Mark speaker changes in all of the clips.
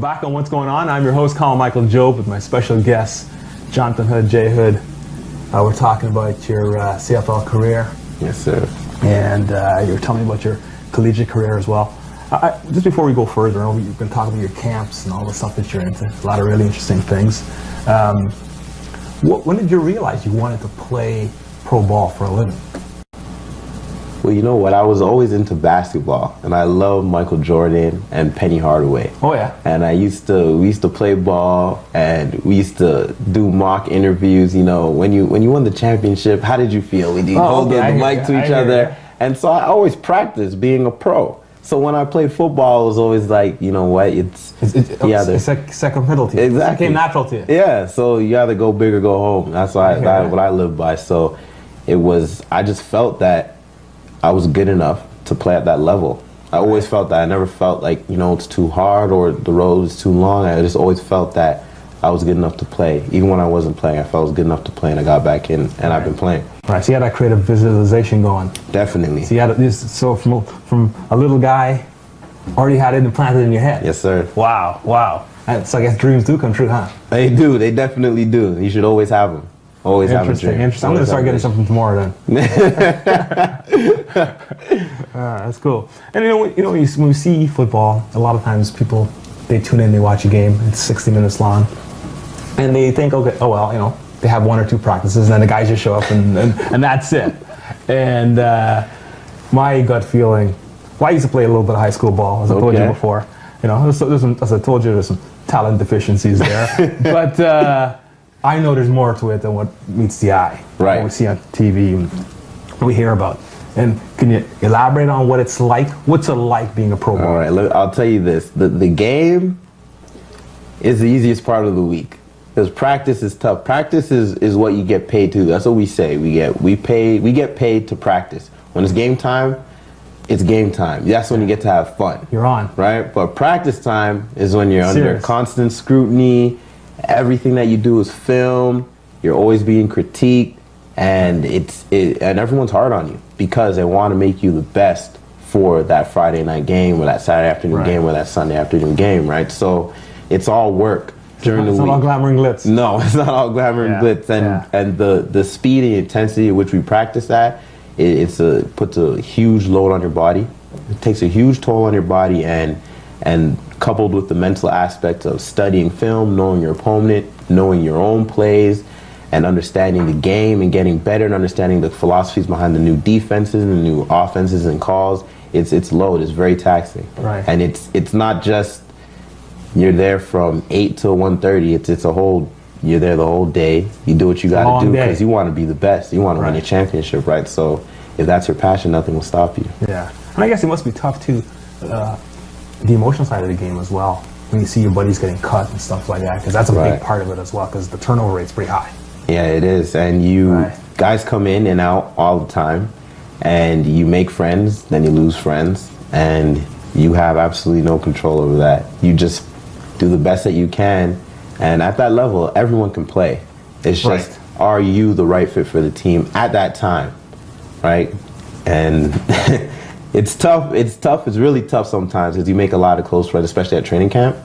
Speaker 1: back on What's Going On. I'm your host, Colin Michael Jobe, with my special guest, Jonathan Hood, J Hood. We're talking about your CFL career.
Speaker 2: Yes, sir.
Speaker 1: And you were telling me about your collegiate career as well. Just before we go further, I know you've been talking about your camps and all the stuff that you're into. A lot of really interesting things. When did you realize you wanted to play pro ball for a living?
Speaker 2: Well, you know what? I was always into basketball, and I love Michael Jordan and Penny Hardaway.
Speaker 1: Oh yeah.
Speaker 2: And we used to play ball, and we used to do mock interviews. You know, when you won the championship, how did you feel? We hold the mic to each other, and so I always practiced being a pro. So when I played football, it was always like, you know what? It's
Speaker 1: like second fiddle to you.
Speaker 2: Exactly.
Speaker 1: It came natural to you.
Speaker 2: Yeah. So you either go big or go home. That's what I live by. So it was. I just felt that I was good enough to play at that level. I always felt that. I never felt like, you know, it's too hard or the road is too long. I just always felt that I was good enough to play. Even when I wasn't playing, I felt I was good enough to play, and I got back in, and I've been playing.
Speaker 1: Right, so you had that creative visualization going.
Speaker 2: Definitely.
Speaker 1: So you had so from a little guy, already had it implanted in your head.
Speaker 2: Yes, sir.
Speaker 1: Wow. And so I guess dreams do come true, huh?
Speaker 2: They do. They definitely do. You should always have them. Always have a dream.
Speaker 1: Interesting. I'm going to start getting something tomorrow then. That's cool. And when we see football, a lot of times people, they tune in, they watch a game, it's 60 minutes long, and they think, okay, oh well, you know, they have one or two practices, and then the guys just show up, and that's it. And my gut feeling, well, I used to play a little bit of high school ball, as I told you before. You know, as I told you, there's some talent deficiencies there, but. I know there's more to it than what meets the eye.
Speaker 2: Right.
Speaker 1: What we see on TV and we hear about. And can you elaborate on what it's like? What's it like being a pro ball?
Speaker 2: All right, I'll tell you this. The game is the easiest part of the week, because practice is tough. Practice is what you get paid to. That's what we say. We get paid to practice. When it's game time, it's game time. That's when you get to have fun.
Speaker 1: You're on.
Speaker 2: Right? But practice time is when you're under constant scrutiny. Everything that you do is filmed. You're always being critiqued, and and everyone's hard on you because they want to make you the best for that Friday night game or that Saturday afternoon game or that Sunday afternoon game, right? So it's all work during the week.
Speaker 1: It's not all glamour and glitz.
Speaker 2: No, it's not all glamour and glitz, and the speed and intensity at which we practice at, it puts a huge load on your body. It takes a huge toll on your body, and coupled with the mental aspect of studying film, knowing your opponent, knowing your own plays, and understanding the game and getting better and understanding the philosophies behind the new defenses and the new offenses and calls, it's load. It's very taxing.
Speaker 1: Right.
Speaker 2: And it's not just you're there from 8 till 1:30. It's a whole, you're there the whole day. You do what you got to do because you want to be the best. You want to win a championship, right? So if that's your passion, nothing will stop you.
Speaker 1: Yeah. And I guess it must be tough too. The emotional side of the game as well, when you see your buddies getting cut and stuff like that, because that's a big part of it as well, because the turnover rate's pretty high.
Speaker 2: Yeah, it is. And guys come in and out all the time, and you make friends, then you lose friends, and you have absolutely no control over that. You just do the best that you can, and at that level, everyone can play. It's just, are you the right fit for the team at that time, right? And It's tough. It's really tough sometimes because you make a lot of close friends, especially at training camp.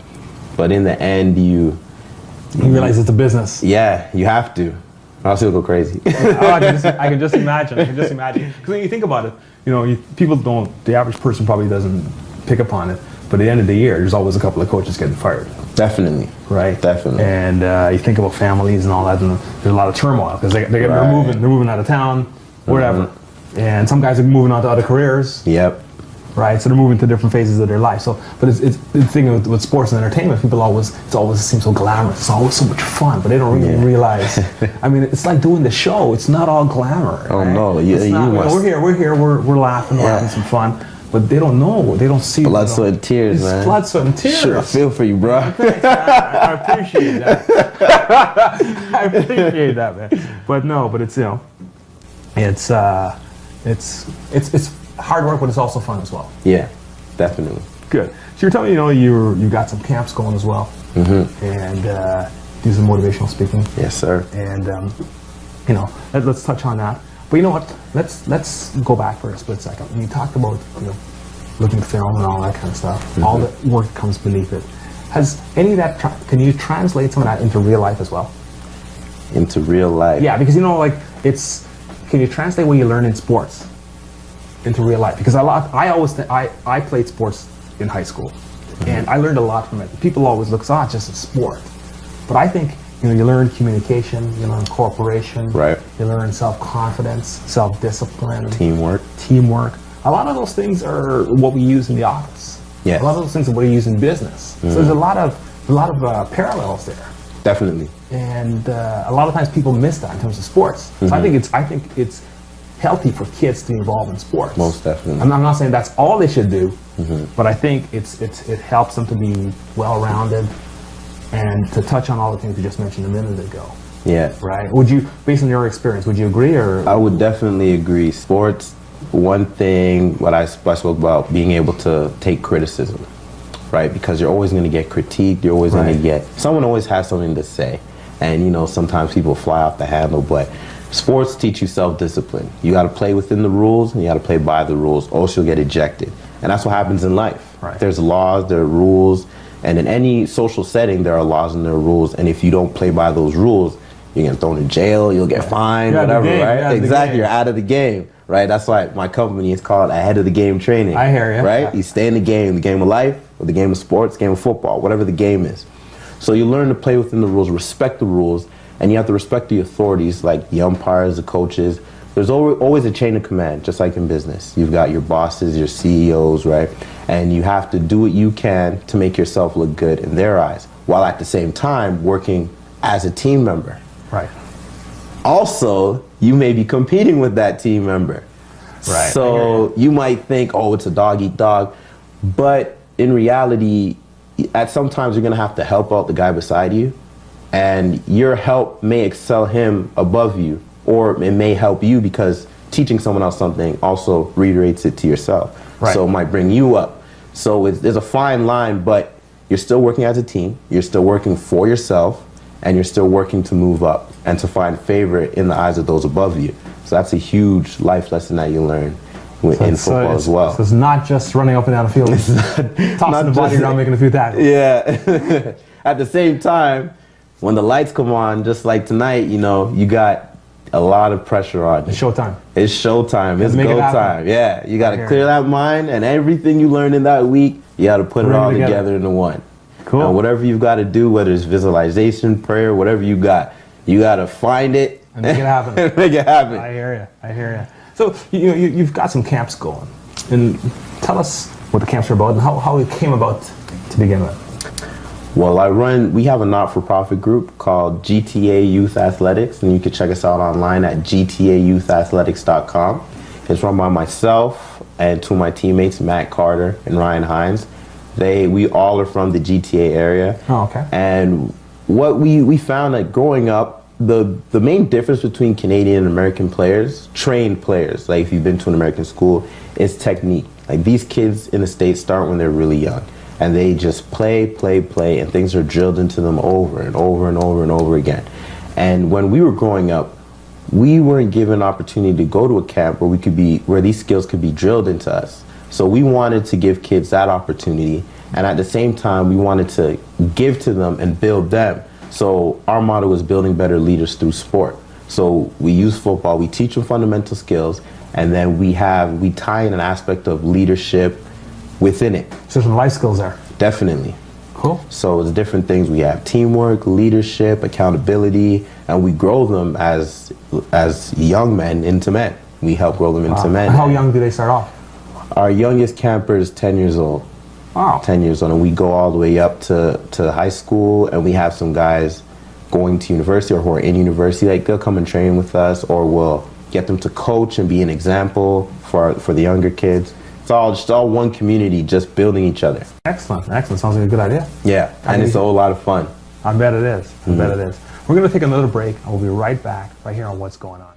Speaker 2: But in the end, you
Speaker 1: realize it's a business.
Speaker 2: Yeah, you have to, or else you'll go crazy.
Speaker 1: I can just imagine. Because when you think about it, you know, people don't. The average person probably doesn't pick up on it. But at the end of the year, there's always a couple of coaches getting fired.
Speaker 2: Definitely.
Speaker 1: Right.
Speaker 2: Definitely.
Speaker 1: And you think about families and all that, and there's a lot of turmoil because they're moving out of town, whatever. And some guys are moving on to other careers.
Speaker 2: Yep.
Speaker 1: Right, so they're moving to different phases of their life. So, but it's the thing with sports and entertainment. People it always seems so glamorous. It's always so much fun, but they don't really realize. I mean, it's like doing the show. It's not all glamour.
Speaker 2: Oh
Speaker 1: right?
Speaker 2: no,
Speaker 1: we're here. We're laughing, we're having some fun. But they don't know. They don't see
Speaker 2: blood, sweat, and tears, man.
Speaker 1: Blood, sweat, and tears.
Speaker 2: Sure, I feel for you, bro.
Speaker 1: Thanks, I appreciate that. I appreciate that, man. But it's it's hard work, but it's also fun as well.
Speaker 2: Yeah, definitely.
Speaker 1: Good. So you're telling me, you got some camps going as well, and do some motivational speaking.
Speaker 2: Yes, sir.
Speaker 1: And let's touch on that. But you know what? Let's go back for a split second. When you talked about looking at film and all that kind of stuff, all the work that comes beneath it. Has any of that, can you translate some of that into real life as well?
Speaker 2: Into real life?
Speaker 1: Yeah, because like can you translate what you learn in sports into real life? Because I played sports in high school, and I learned a lot from it. People always look, it's just a sport. But I think, you learn communication, you learn cooperation,
Speaker 2: right?
Speaker 1: You learn self-confidence, self-discipline,
Speaker 2: teamwork.
Speaker 1: A lot of those things are what we use in the office.
Speaker 2: Yeah.
Speaker 1: A lot of those things are what we use in business. So there's a lot of parallels there.
Speaker 2: Definitely.
Speaker 1: And a lot of times people miss that in terms of sports. So I think it's healthy for kids to be involved in sports.
Speaker 2: Most definitely.
Speaker 1: I'm not saying that's all they should do, but I think it helps them to be well-rounded and to touch on all the things we just mentioned a minute ago.
Speaker 2: Yeah.
Speaker 1: Right? Would you, based on your experience, would you agree or?
Speaker 2: I would definitely agree. Sports, one thing, what I spoke about, being able to take criticism, right? Because you're always going to get critiqued. You're always going to get, someone always has something to say. And, sometimes people fly off the handle, but sports teach you self-discipline. You got to play within the rules and you got to play by the rules, or else you'll get ejected. And that's what happens in life.
Speaker 1: Right.
Speaker 2: There's laws, there are rules, and in any social setting, there are laws and there are rules. And if you don't play by those rules, you get thrown in jail, you'll get fined, whatever, right? Exactly, you're out of the game, right? That's why my company is called Ahead of the Game Training.
Speaker 1: I hear you.
Speaker 2: Right? You stay in the game of life, or the game of sports, game of football, whatever the game is. So you learn to play within the rules, respect the rules, and you have to respect the authorities, like the umpires, the coaches. There's always a chain of command, just like in business. You've got your bosses, your CEOs, right? And you have to do what you can to make yourself look good in their eyes, while at the same time working as a team member.
Speaker 1: Right.
Speaker 2: Also, you may be competing with that team member.
Speaker 1: Right.
Speaker 2: So you might think, oh, it's a dog eat dog. But in reality, at sometimes you're going to have to help out the guy beside you. And your help may excel him above you. Or it may help you because teaching someone else something also reiterates it to yourself.
Speaker 1: Right.
Speaker 2: So it might bring you up. So there's a fine line, but you're still working as a team. You're still working for yourself. And you're still working to move up and to find favor in the eyes of those above you. So that's a huge life lesson that you learn in football as well.
Speaker 1: So it's not just running up and down the field, tossing the body around, making a few tackles.
Speaker 2: Yeah. At the same time, when the lights come on, just like tonight, you got a lot of pressure on you.
Speaker 1: It's showtime.
Speaker 2: It's showtime. It's go time. Yeah. You got to clear that mind, and everything you learned in that week, you got to put it all together into one.
Speaker 1: Cool.
Speaker 2: And whatever you've got to do, whether it's visualization, prayer, whatever you got to find it
Speaker 1: and make it happen.
Speaker 2: Make it happen.
Speaker 1: I hear you. So you've got some camps going, and tell us what the camps are about and how it came about to begin with.
Speaker 2: Well, we have a not-for-profit group called GTA Youth Athletics, and you can check us out online at gtayouthathletics.com. It's run by myself and two of my teammates, Matt Carter and Ryan Hines. We all are from the GTA area.
Speaker 1: Oh, okay.
Speaker 2: And what we found that growing up, the main difference between Canadian and American players, trained players, like if you've been to an American school, is technique. Like these kids in the States start when they're really young. And they just play, and things are drilled into them over and over and over and over again. And when we were growing up, we weren't given an opportunity to go to a camp where these skills could be drilled into us. So we wanted to give kids that opportunity, and at the same time, we wanted to give to them and build them. So our motto is building better leaders through sport. So we use football, we teach them fundamental skills, and then we tie in an aspect of leadership within it.
Speaker 1: So some life skills there.
Speaker 2: Definitely.
Speaker 1: Cool.
Speaker 2: So it's different things. We have teamwork, leadership, accountability, and we grow them as young men into men. We help grow them into men.
Speaker 1: How young do they start off?
Speaker 2: Our youngest camper is 10 years old.
Speaker 1: Wow.
Speaker 2: 10 years old, and we go all the way up to high school, and we have some guys going to university or who are in university. Like they'll come and train with us, or we'll get them to coach and be an example for the younger kids. It's all one community, just building each other.
Speaker 1: Excellent. Sounds like a good idea.
Speaker 2: Yeah, and it's a whole lot of fun.
Speaker 1: I bet it is. We're going to take another break, and we'll be right back right here on What's Going On.